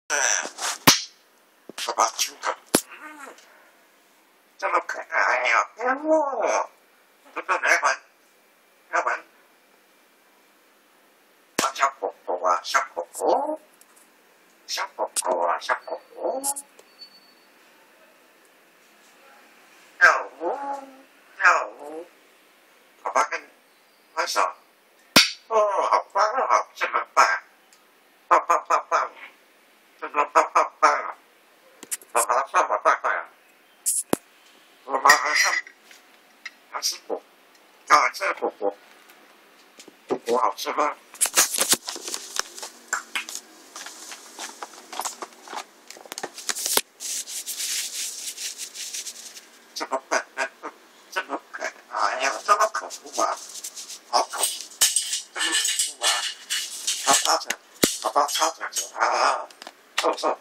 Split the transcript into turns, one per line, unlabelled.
拔拔啾一个，这么可爱呀！哦，来玩，来玩。小狗狗啊，小狗狗，小狗狗啊，小狗狗。跳舞，跳舞。爸爸跟你拍手。哦，好棒哦，这么棒！棒棒棒棒，这么棒棒棒！爸爸棒棒棒棒！我马上还是果，啊，这果果，果果好吃吗？这么笨，这么可爱呀，这么可恶啊！好可恶，这么可恶啊！好擦着，好擦着啊！臭臭。